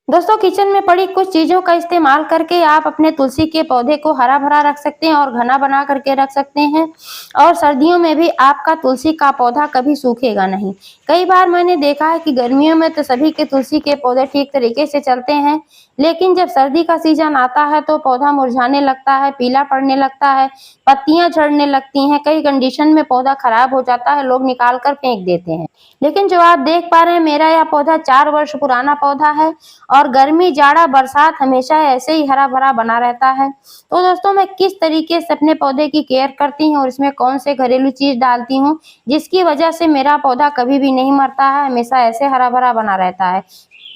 दोस्तों किचन में पड़ी कुछ चीजों का इस्तेमाल करके आप अपने तुलसी के पौधे को हरा भरा रख सकते हैं और घना बना करके रख सकते हैं। और सर्दियों में भी आपका तुलसी का पौधा कभी सूखेगा नहीं। कई बार मैंने देखा है कि गर्मियों में तो सभी के तुलसी के पौधे ठीक तरीके से चलते हैं, लेकिन जब सर्दी का सीजन आता है तो पौधा मुरझाने लगता है, पीला पड़ने लगता है, पत्तियां झड़ने लगती हैं। कई कंडीशन में पौधा खराब हो जाता है, लोग निकाल कर फेंक देते हैं। लेकिन जो आप देख पा रहे हैं, मेरा यह पौधा 4 वर्ष पुराना पौधा है और गर्मी, जाड़ा, बरसात हमेशा ऐसे ही हरा-भरा बना रहता है। तो दोस्तों मैं किस तरीके से अपने पौधे की केयर करती हूँ और इसमें कौन से घरेलू चीज़ डालती हूँ, जिसकी वजह से मेरा पौधा कभी भी नहीं मरता है, हमेशा ऐसे हरा-भरा बना रहता है।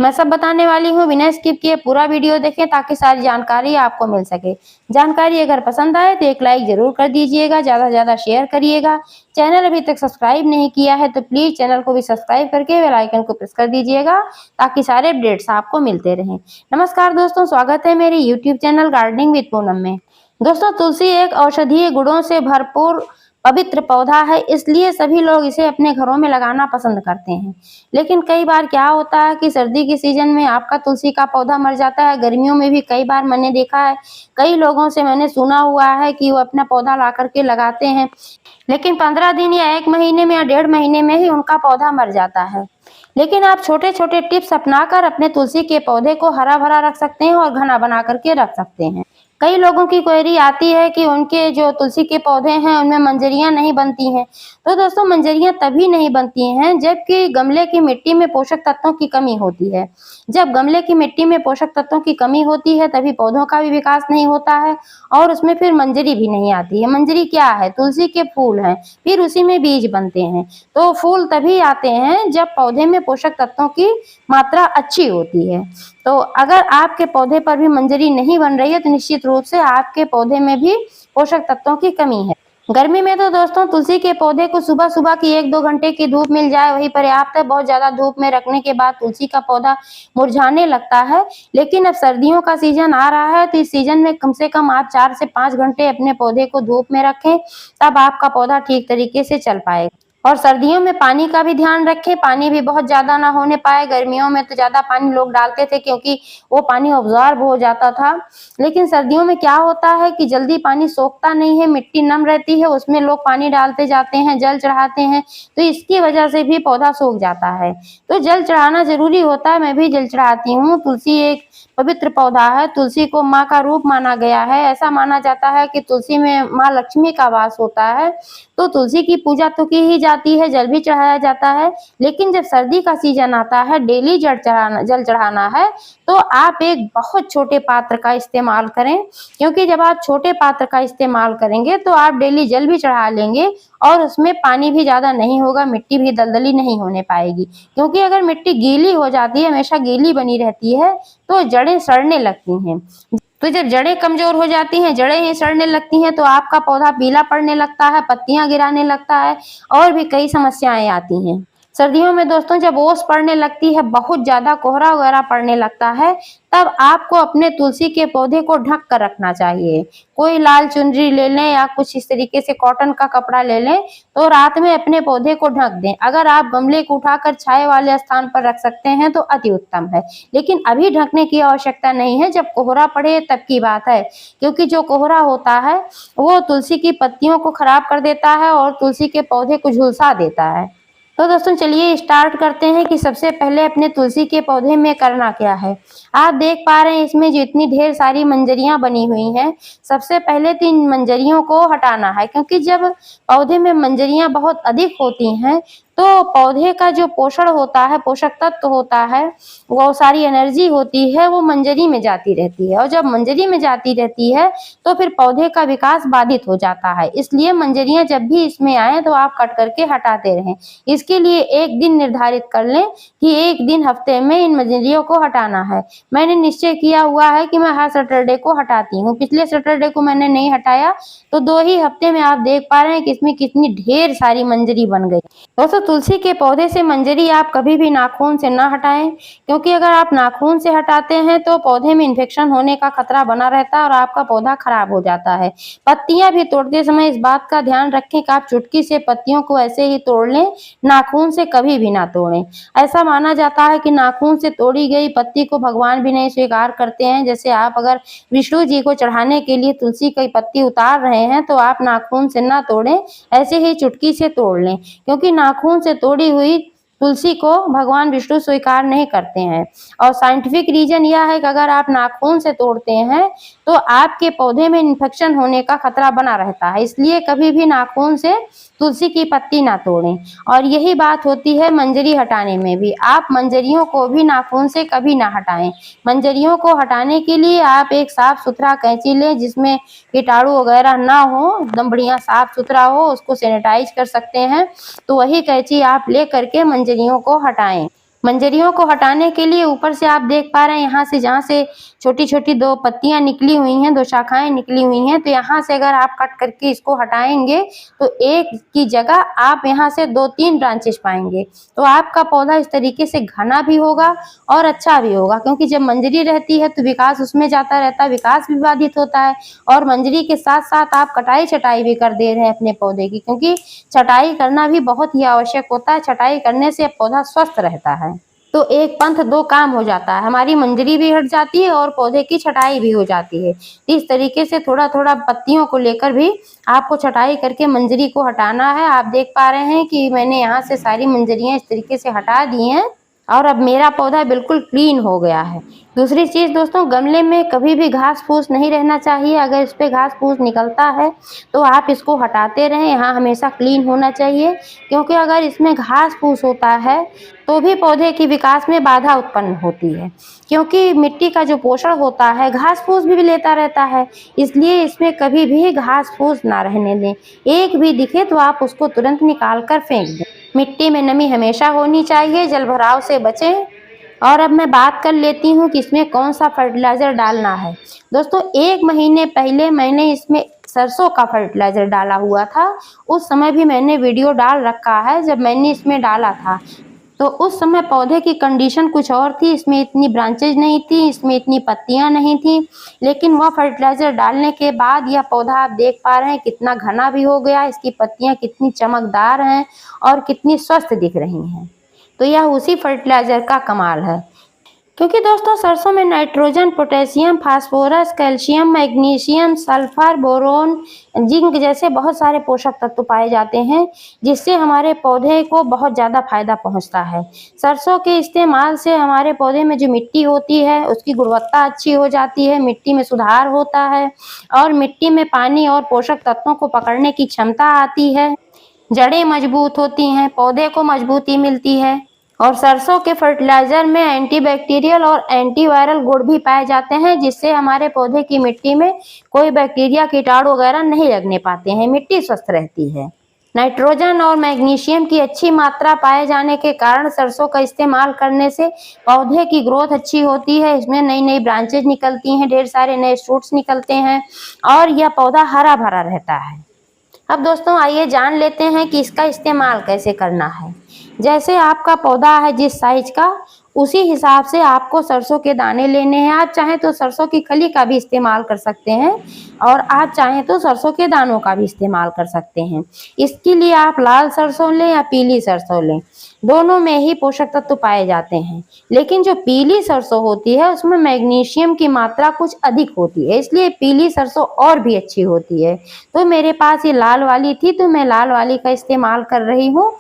मैं सब बताने वाली हूँ, बिना स्किप किए पूरा वीडियो देखें ताकि सारी जानकारी आपको मिल सके। जानकारी अगर पसंद आए तो एक लाइक ज़रूर कर दीजिएगा, ज़्यादा से ज़्यादा शेयर करिएगा। चैनल अभी तक सब्सक्राइब नहीं किया है तो प्लीज़ चैनल को भी सब्सक्राइब करके बेल आइकन को प्रेस कर दीजिएगा ताकि सारे अपडेट्स आपको मिलते रहें। नमस्कार दोस्तों, स्वागत है मेरे YouTube channel gardening with Poonam में। दोस्तों तुलसी एक औषधीय गुणों से भरपूर पवित्र पौधा है, इसलिए सभी लोग इसे अपने घरों में लगाना पसंद करते हैं। लेकिन कई बार क्या होता है कि सर्दी के सीजन में आपका तुलसी का पौधा मर जाता है। गर्मियों में भी कई बार मैंने देखा है, कई लोगों से मैंने सुना हुआ है कि वो अपना पौधा ला करके लगाते हैं, लेकिन 15 दिन या 1 महीने में या 1.5 महीने में ही उनका पौधा मर जाता है। लेकिन आप छोटे-छोटे टिप्स अपनाकर अपने तुलसी के पौधे को हरा-भरा रख सकते हैं और घना बना करके रख सकते हैं। कई लोगों की क्वेरी आती है कि उनके जो तुलसी के पौधे हैं उनमें मंजरियां नहीं बनती हैं। तो दोस्तों मंजरियां तभी नहीं बनती हैं जबकि गमले की मिट्टी में पोषक तत्वों की कमी होती है। जब गमले की मिट्टी में पोषक तत्वों की कमी होती है तभी पौधों का भी विकास नहीं होता है और उसमें फिर मंजरी भी नहीं आती है। मंजरी क्या है? तुलसी के फूल हैं, फिर उसी में बीज बनते हैं। तो फूल तभी आते हैं जब पौधे में पोषक तत्वों की मात्रा अच्छी होती है। तो अगर आपके पौधे पर भी मंजरी नहीं बन रही है तो निश्चित रूप से आपके पौधे में भी पोषक तत्वों की कमी है। गर्मी में तो दोस्तों तुलसी के पौधे को सुबह-सुबह की 1-2 घंटे की धूप मिल जाए वही पर्याप्त है। बहुत ज़्यादा धूप में रखने के बाद तुलसी का पौधा मुरझाने लगता है। लेकिन अब सर्दियों का सीजन आ रहा है तो इस सीजन में कम से कम आप 4 से 5 घंटे अपने पौधे को धूप में रखें, तब आपका पौधा ठीक तरीके से चल पाएगा। और सर्दियों में पानी का भी ध्यान रखें, पानी भी बहुत ज़्यादा ना होने पाए। गर्मियों में तो ज़्यादा पानी लोग डालते थे क्योंकि वो पानी अब्ज़ॉर्ब हो जाता था। लेकिन सर्दियों में क्या होता है कि जल्दी पानी सोखता नहीं है, मिट्टी नम रहती है, उसमें लोग पानी डालते जाते हैं, जल चढ़ाते हैं, तो इसकी वजह से भी पौधा सूख जाता है। तो जल चढ़ाना ज़रूरी होता है, मैं भी जल चढ़ाती हूँ। तुलसी एक पवित्र पौधा है, तुलसी को माँ का रूप माना गया है। ऐसा माना जाता है कि तुलसी में माँ लक्ष्मी का वास होता है। तो तुलसी की पूजा तो की ही जाती है, जल भी चढ़ाया जाता है। लेकिन जब सर्दी का सीजन आता है, डेली जल चढ़ाना है, तो आप एक बहुत छोटे पात्र का इस्तेमाल करें, क्योंकि जब आप छोटे पात्र का इस्तेमाल करेंगे तो आप डेली जल भी चढ़ा लेंगे और उसमें पानी भी ज़्यादा नहीं होगा, मिट्टी भी दलदली नहीं होने पाएगी। क्योंकि अगर मिट्टी गीली हो जाती है, हमेशा गीली बनी रहती है, तो जड़ें सड़ने लगती हैं। तो जब जड़ें कमजोर हो जाती हैं, जड़ें ही सड़ने लगती हैं, तो आपका पौधा पीला पड़ने लगता है, पत्तियां गिराने लगता है और भी कई समस्याएं आती हैं। सर्दियों में दोस्तों जब ओस पड़ने लगती है, बहुत ज़्यादा कोहरा वगैरह पड़ने लगता है, तब आपको अपने तुलसी के पौधे को ढक कर रखना चाहिए। कोई लाल चुनरी ले लें या कुछ इस तरीके से कॉटन का कपड़ा ले लें, तो रात में अपने पौधे को ढक दें। अगर आप गमले को उठाकर छाए वाले स्थान पर रख सकते हैं तो अति उत्तम है, लेकिन अभी ढकने की आवश्यकता नहीं है, जब कोहरा पड़े तब की बात है। क्योंकि जो कोहरा होता है वो तुलसी की पत्तियों को खराब कर देता है और तुलसी के पौधे को झुलसा देता है। तो दोस्तों चलिए स्टार्ट करते हैं कि सबसे पहले अपने तुलसी के पौधे में करना क्या है। आप देख पा रहे हैं इसमें जितनी ढेर सारी मंजरियां बनी हुई हैं, सबसे पहले तो इन मंजरियों को हटाना है, क्योंकि जब पौधे में मंजरियां बहुत अधिक होती हैं तो पौधे का जो पोषण होता है, पोषक तत्व होता है, वो सारी एनर्जी होती है, वो मंजरी में जाती रहती है और जब मंजरी में जाती रहती है तो फिर पौधे का विकास बाधित हो जाता है। इसलिए मंजरियां जब भी इसमें आए तो आप कट करके हटाते रहें। इसके लिए एक दिन निर्धारित कर लें कि एक दिन हफ्ते में इन मंजरियों को हटाना है। मैंने निश्चय किया हुआ है कि मैं हर सैटरडे को हटाती हूँ। पिछले सैटरडे को मैंने नहीं हटाया तो 2 ही हफ्ते में आप देख पा रहे हैं कि इसमें कितनी ढेर सारी मंजरी बन गई। दोस्तों तुलसी के पौधे से मंजरी आप कभी भी नाखून से ना हटाएं, क्योंकि अगर आप नाखून से हटाते हैं तो पौधे में इन्फेक्शन होने का खतरा बना रहता है और आपका पौधा खराब हो जाता है। पत्तियां भी तोड़ते समय इस बात का ध्यान रखें कि आप चुटकी से पत्तियों को ऐसे ही तोड़ लें, नाखून से कभी भी ना तोड़ें। ऐसा माना जाता है कि नाखून से तोड़ी गई पत्ती को भगवान भी नहीं स्वीकार करते हैं। जैसे आप अगर विष्णु जी को चढ़ाने के लिए तुलसी की पत्ती उतार रहे हैं तो आप नाखून से ना तोड़ें, ऐसे ही चुटकी से तोड़ लें, क्योंकि नाखून से तोड़ी हुई तुलसी को भगवान विष्णु स्वीकार नहीं करते हैं। और साइंटिफिक रीजन यह है कि अगर आप नाखून से तोड़ते हैं तो आपके पौधे में इन्फेक्शन होने का खतरा बना रहता है, इसलिए कभी भी नाखून से तुलसी की पत्ती ना तोड़ें। और यही बात होती है मंजरी हटाने में भी, आप मंजरियों को भी नाखून से कभी ना हटाएं। मंजरियों को हटाने के लिए आप एक साफ सुथरा कैंची लें जिसमें कीटाणु वगैरह ना हो, एकदम बढ़िया साफ सुथरा हो, उसको सैनिटाइज कर सकते हैं, तो वही कैंची आप ले करके मंजरियों को हटाएं। मंजरियों को हटाने के लिए ऊपर से आप देख पा रहे हैं यहाँ से जहाँ से छोटी छोटी दो पत्तियां निकली हुई हैं, दो शाखाएं निकली हुई हैं, तो यहाँ से अगर आप कट करके इसको हटाएंगे तो एक की जगह आप यहाँ से 2-3 ब्रांचेस पाएंगे। तो आपका पौधा इस तरीके से घना भी होगा और अच्छा भी होगा, क्योंकि जब मंजरी रहती है तो विकास उसमें जाता रहता है, विकास भी बाधित होता है। और मंजरी के साथ साथ आप कटाई छटाई भी कर दे रहे हैं अपने पौधे की, क्योंकि छटाई करना भी बहुत ही आवश्यक होता है। छटाई करने से पौधा स्वस्थ रहता है। तो एक पंथ दो काम हो जाता है, हमारी मंजरी भी हट जाती है और पौधे की छटाई भी हो जाती है। इस तरीके से थोड़ा थोड़ा पत्तियों को लेकर भी आपको छटाई करके मंजरी को हटाना है। आप देख पा रहे हैं कि मैंने यहाँ से सारी मंजरियां इस तरीके से हटा दी हैं और अब मेरा पौधा बिल्कुल क्लीन हो गया है। दूसरी चीज़ दोस्तों, गमले में कभी भी घास फूस नहीं रहना चाहिए। अगर इस पे घास फूस निकलता है तो आप इसको हटाते रहें। यहाँ हमेशा क्लीन होना चाहिए, क्योंकि अगर इसमें घास फूस होता है तो भी पौधे की विकास में बाधा उत्पन्न होती है, क्योंकि मिट्टी का जो पोषण होता है घास फूस भी लेता रहता है। इसलिए इसमें कभी भी घास फूस ना रहने दें। एक भी दिखे तो आप उसको तुरंत निकाल कर फेंक दें। मिट्टी में नमी हमेशा होनी चाहिए, जलभराव से बचें। और अब मैं बात कर लेती हूँ कि इसमें कौन सा फर्टिलाइज़र डालना है। दोस्तों 1 महीने पहले मैंने इसमें सरसों का फर्टिलाइज़र डाला हुआ था। उस समय भी मैंने वीडियो डाल रखा है जब मैंने इसमें डाला था। तो उस समय पौधे की कंडीशन कुछ और थी, इसमें इतनी ब्रांचेज नहीं थी, इसमें इतनी पत्तियां नहीं थी। लेकिन वह फर्टिलाइज़र डालने के बाद यह पौधा आप देख पा रहे हैं कितना घना भी हो गया, इसकी पत्तियां कितनी चमकदार हैं और कितनी स्वस्थ दिख रही हैं। तो यह उसी फर्टिलाइज़र का कमाल है, क्योंकि दोस्तों सरसों में nitrogen, potassium, phosphorus, calcium, magnesium, sulphur, boron, zinc जैसे बहुत सारे पोषक तत्व पाए जाते हैं, जिससे हमारे पौधे को बहुत ज़्यादा फायदा पहुंचता है। सरसों के इस्तेमाल से हमारे पौधे में जो मिट्टी होती है उसकी गुणवत्ता अच्छी हो जाती है, मिट्टी में सुधार होता है और मिट्टी में पानी और पोषक तत्वों को पकड़ने की क्षमता आती है। जड़ें मजबूत होती हैं, पौधे को मजबूती मिलती है। और सरसों के फर्टिलाइज़र में एंटीबैक्टीरियल और एंटीवायरल गुण भी पाए जाते हैं, जिससे हमारे पौधे की मिट्टी में कोई बैक्टीरिया, कीटाणु वगैरह नहीं लगने पाते हैं, मिट्टी स्वस्थ रहती है। नाइट्रोजन और मैग्नीशियम की अच्छी मात्रा पाए जाने के कारण सरसों का इस्तेमाल करने से पौधे की ग्रोथ अच्छी होती है, इसमें नई नई ब्रांचेज निकलती हैं, ढेर सारे नए शूट्स निकलते हैं और यह पौधा हरा भरा रहता है। अब दोस्तों आइए जान लेते हैं कि इसका इस्तेमाल कैसे करना है। जैसे आपका पौधा है जिस साइज का, उसी हिसाब से आपको सरसों के दाने लेने हैं। आप चाहें तो सरसों की खली का भी इस्तेमाल कर सकते हैं और आप चाहें तो सरसों के दानों का भी इस्तेमाल कर सकते हैं। इसके लिए आप लाल सरसों लें या पीली सरसों लें, दोनों में ही पोषक तत्व पाए जाते हैं। लेकिन जो पीली सरसों होती है उसमें मैग्नीशियम की मात्रा कुछ अधिक होती है, इसलिए पीली सरसों और भी अच्छी होती है। तो मेरे पास ये लाल वाली थी तो मैं लाल वाली का इस्तेमाल कर रही हूँ।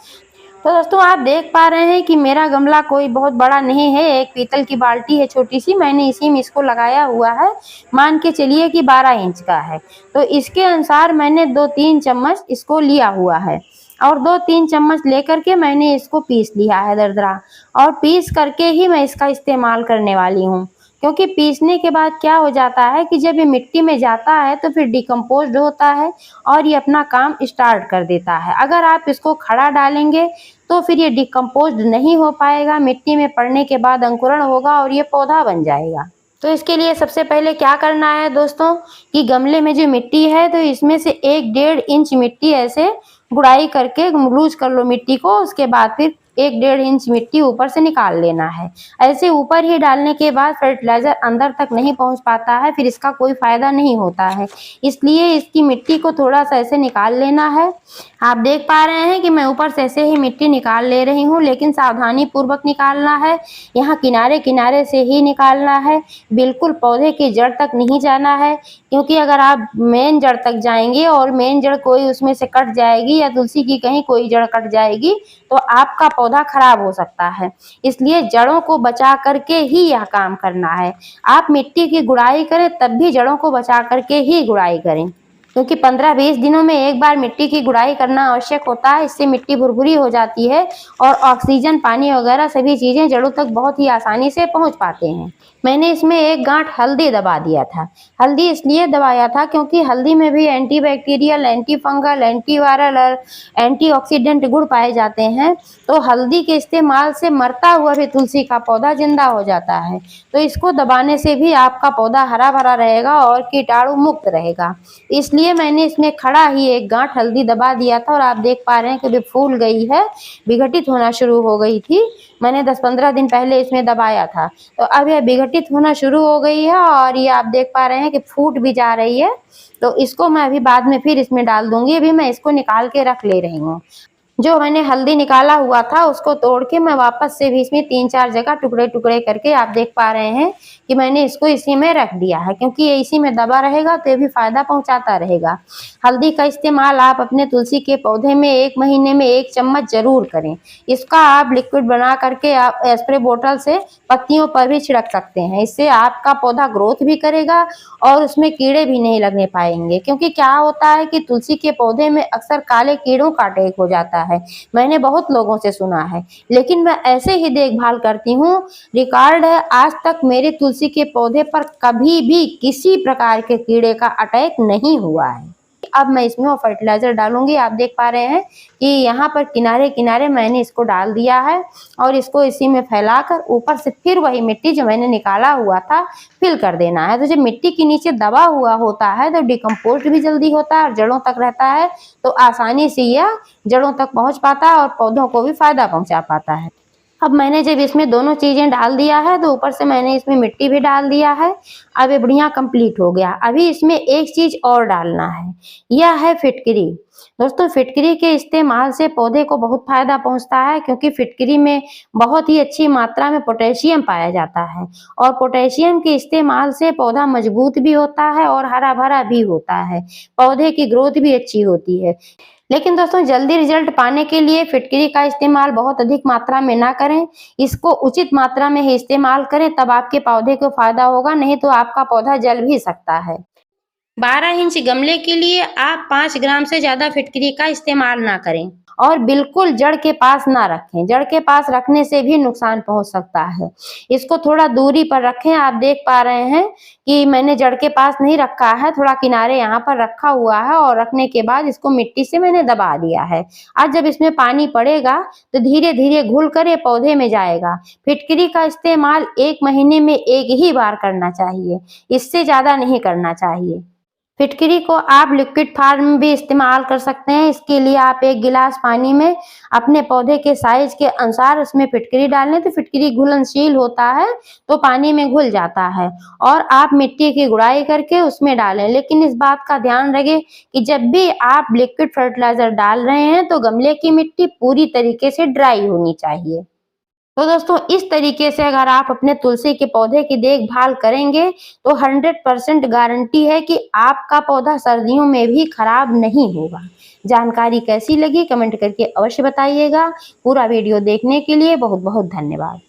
तो दोस्तों आप देख पा रहे हैं कि मेरा गमला कोई बहुत बड़ा नहीं है, एक पीतल की बाल्टी है छोटी सी, मैंने इसी में इसको लगाया हुआ है। मान के चलिए कि 12 इंच का है, तो इसके अनुसार मैंने 2-3 चम्मच इसको लिया हुआ है और 2-3 चम्मच लेकर के मैंने इसको पीस लिया है दरदरा, और पीस करके ही मैं इसका इस्तेमाल करने वाली हूँ। क्योंकि पीसने के बाद क्या हो जाता है कि जब ये मिट्टी में जाता है तो फिर डिकम्पोज्ड होता है और ये अपना काम स्टार्ट कर देता है। अगर आप इसको खड़ा डालेंगे तो फिर ये डिकम्पोज्ड नहीं हो पाएगा, मिट्टी में पड़ने के बाद अंकुरण होगा और ये पौधा बन जाएगा। तो इसके लिए सबसे पहले क्या करना है दोस्तों कि गमले में जो मिट्टी है तो इसमें से 1-1.5 इंच मिट्टी ऐसे गुड़ाई करके लूज कर लो मिट्टी को। उसके बाद फिर 1-1.5 इंच मिट्टी ऊपर से निकाल लेना है। ऐसे ऊपर ही डालने के बाद फर्टिलाइजर अंदर तक नहीं पहुंच पाता है, फिर इसका कोई फायदा नहीं होता है। इसलिए इसकी मिट्टी को थोड़ा सा ऐसे निकाल लेना है। आप देख पा रहे हैं कि मैं ऊपर से ऐसे ही मिट्टी निकाल ले रही हूँ, लेकिन सावधानी पूर्वक निकालना है। यहाँ किनारे किनारे से ही निकालना है, बिल्कुल पौधे की जड़ तक नहीं जाना है, क्योंकि अगर आप मेन जड़ तक जाएंगे और मेन जड़ कोई उसमें से कट जाएगी या तुलसी की कहीं कोई जड़ कट जाएगी तो आपका पौधा खराब हो सकता है। इसलिए जड़ों को बचा करके ही यह काम करना है। आप मिट्टी की गुड़ाई करें तब भी जड़ों को बचा करके ही गुड़ाई करें, क्योंकि 15-20 दिनों में एक बार मिट्टी की गुड़ाई करना आवश्यक होता है। इससे मिट्टी भुरभुरी हो जाती है और ऑक्सीजन, पानी वगैरह सभी चीजें जड़ों तक बहुत ही आसानी से पहुंच पाते हैं। मैंने इसमें 1 गांठ हल्दी दबा दिया था। हल्दी इसलिए दबाया था क्योंकि हल्दी में भी एंटीबैक्टीरियल, एंटी फंगल, एंटीवायरल और एंटीऑक्सीडेंट गुण पाए जाते हैं। तो हल्दी के इस्तेमाल से मरता हुआ भी तुलसी का पौधा जिंदा हो जाता है। तो इसको दबाने से भी आपका पौधा हरा भरा रहेगा और कीटाणु मुक्त रहेगा। इसलिए मैंने इसमें खड़ा ही 1 गांठ हल्दी दबा दिया था और आप देख पा रहे हैं कि अभी फूल गई है, विघटित होना शुरू हो गई थी। मैंने 10-15 दिन पहले इसमें दबाया था, तो अब यह विघटित होना शुरू हो गई है और ये आप देख पा रहे हैं कि फूट भी जा रही है। तो इसको मैं अभी बाद में फिर इसमें डाल दूंगी। अभी मैं इसको निकाल के रख ले रही हूँ। जो मैंने हल्दी निकाला हुआ था उसको तोड़ के मैं वापस से भी इसमें 3-4 जगह टुकड़े टुकड़े करके आप देख पा रहे हैं कि मैंने इसको इसी में रख दिया है, क्योंकि ये इसी में दबा रहेगा तो ये भी फायदा पहुंचाता रहेगा। हल्दी का इस्तेमाल आप अपने तुलसी के पौधे में 1 महीने में 1 चम्मच जरूर करें। इसका आप लिक्विड बना करके आप स्प्रे बोतल से पत्तियों पर भी छिड़क सकते हैं। इससे आपका पौधा ग्रोथ भी करेगा और उसमें कीड़े भी नहीं लगने पाएंगे, क्योंकि क्या होता है कि तुलसी के पौधे में अक्सर काले कीड़ों का अटैक हो जाता है। मैंने बहुत लोगों से सुना है, लेकिन मैं ऐसे ही देखभाल करती हूँ। रिकॉर्ड है, आज तक मेरे तुलसी के पौधे पर कभी भी किसी प्रकार के कीड़े का अटैक नहीं हुआ है। अब मैं इसमें वो फर्टिलाइजर डालूंगी। आप देख पा रहे हैं कि यहाँ पर किनारे किनारे मैंने इसको डाल दिया है और इसको इसी में फैलाकर ऊपर से फिर वही मिट्टी जो मैंने निकाला हुआ था फिल कर देना है। तो जब मिट्टी के नीचे दबा हुआ होता है तो डिकम्पोस्ट भी जल्दी होता है और जड़ों तक रहता है, तो आसानी से यह जड़ों तक पहुंच पाता है और पौधों को भी फायदा पहुंचा पाता है। अब मैंने जब इसमें दोनों चीजें डाल दिया है तो ऊपर से मैंने इसमें मिट्टी भी डाल दिया है। अब ये बढ़िया कंप्लीट हो गया। अभी इसमें एक चीज और डालना है, यह है फिटकरी। दोस्तों, फिटकरी के इस्तेमाल से पौधे को बहुत फायदा पहुंचता है, क्योंकि फिटकरी में बहुत ही अच्छी मात्रा में पोटेशियम पाया जाता है और पोटेशियम के इस्तेमाल से पौधा मजबूत भी होता है और हरा भरा भी होता है। पौधे की ग्रोथ भी अच्छी होती है। लेकिन दोस्तों, जल्दी रिजल्ट पाने के लिए फिटकरी का इस्तेमाल बहुत अधिक मात्रा में ना करें। इसको उचित मात्रा में ही इस्तेमाल करें, तब आपके पौधे को फायदा होगा, नहीं तो आपका पौधा जल भी सकता है। 12 इंच गमले के लिए आप 5 ग्राम से ज्यादा फिटकरी का इस्तेमाल ना करें और बिल्कुल जड़ के पास ना रखें। जड़ के पास रखने से भी नुकसान पहुंच सकता है। इसको थोड़ा दूरी पर रखें। आप देख पा रहे हैं कि मैंने जड़ के पास नहीं रखा है, थोड़ा किनारे यहाँ पर रखा हुआ है और रखने के बाद इसको मिट्टी से मैंने दबा दिया है। आज जब इसमें पानी पड़ेगा तो धीरे धीरे घुल कर ये पौधे में जाएगा। फिटकरी का इस्तेमाल 1 महीने में 1 ही बार करना चाहिए, इससे ज्यादा नहीं करना चाहिए। फिटकरी को आप लिक्विड फॉर्म में भी इस्तेमाल कर सकते हैं। इसके लिए आप 1 गिलास पानी में अपने पौधे के साइज के अनुसार उसमें फिटकरी डाल लें, तो फिटकरी घुलनशील होता है तो पानी में घुल जाता है और आप मिट्टी की गुड़ाई करके उसमें डालें। लेकिन इस बात का ध्यान रखें कि जब भी आप लिक्विड फर्टिलाइजर डाल रहे हैं तो गमले की मिट्टी पूरी तरीके से ड्राई होनी चाहिए। तो दोस्तों, इस तरीके से अगर आप अपने तुलसी के पौधे की देखभाल करेंगे तो 100% गारंटी है कि आपका पौधा सर्दियों में भी खराब नहीं होगा। जानकारी कैसी लगी कमेंट करके अवश्य बताइएगा। पूरा वीडियो देखने के लिए बहुत बहुत धन्यवाद।